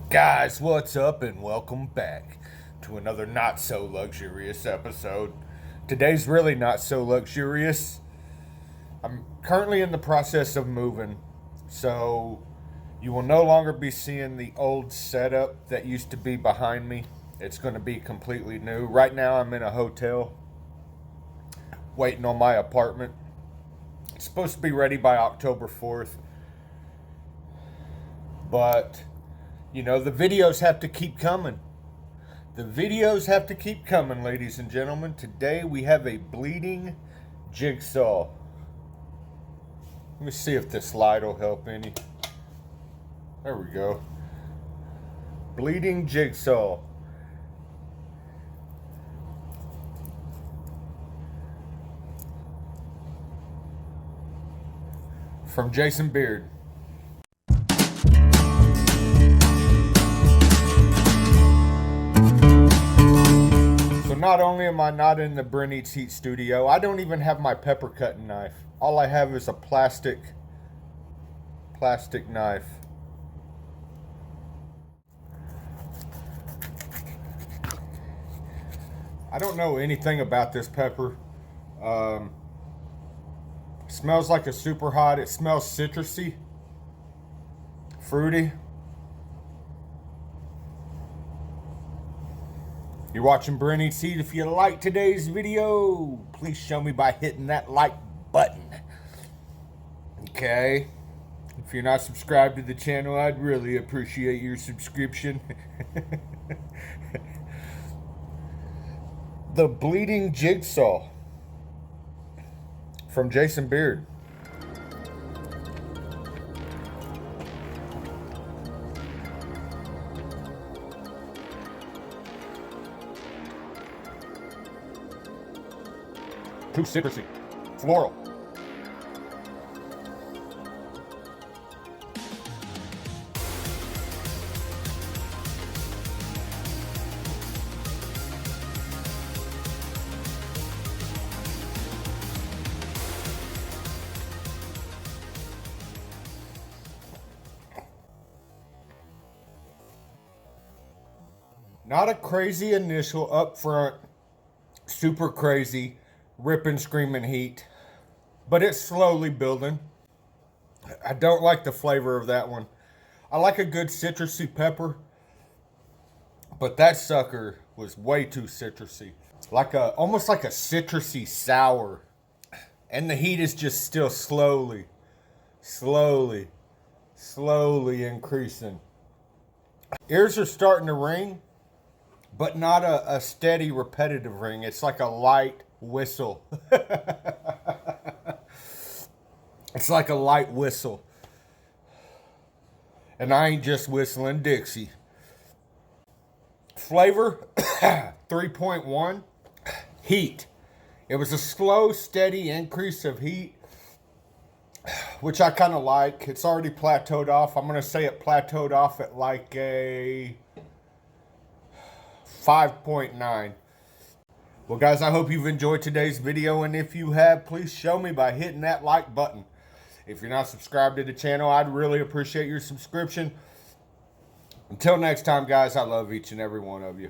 Guys, what's up and welcome back to another not so luxurious episode. Today's really not so luxurious. I'm currently in the process of moving, so you will no longer be seeing the old setup that used to be behind me. It's going to be completely new. Right now I'm in a hotel waiting on my apartment. It's supposed to be ready by October 4th. But you know, the videos have to keep coming. The videos have to keep coming, ladies and gentlemen. Today we have a bleeding jigsaw. Let me see if this light will help any. There we go. Bleeding jigsaw. From Jason Beard. Not only am I not in the Brent Eats Heat studio, I don't even have my pepper cutting knife. All I have is a plastic knife. I don't know anything about this pepper. Smells like a super hot. It smells citrusy, fruity. You're watching Brent Eats Heat. If you like today's video, please show me by hitting that like button. Okay? If you're not subscribed to the channel, I'd really appreciate your subscription. The Bleeding Jigsaw from Jason Beard. Too citrusy, floral. Not a crazy initial upfront, super crazy ripping, screaming heat, but it's slowly building. I don't like the flavor of that one. I like a good citrusy pepper, but that sucker was way too citrusy. Almost like a citrusy sour. And the heat is just still slowly increasing. Ears are starting to ring, but not a steady, repetitive ring. It's like a light whistle. It's like a light whistle. And I ain't just whistling Dixie. Flavor, 3.1. Heat. It was a slow, steady increase of heat, which I kind of like. It's already plateaued off. I'm going to say it plateaued off at like a 5.9. Well, guys, I hope you've enjoyed today's video, and if you have, please show me by hitting that like button. If you're not subscribed to the channel, I'd really appreciate your subscription. Until next time, guys, I love each and every one of you.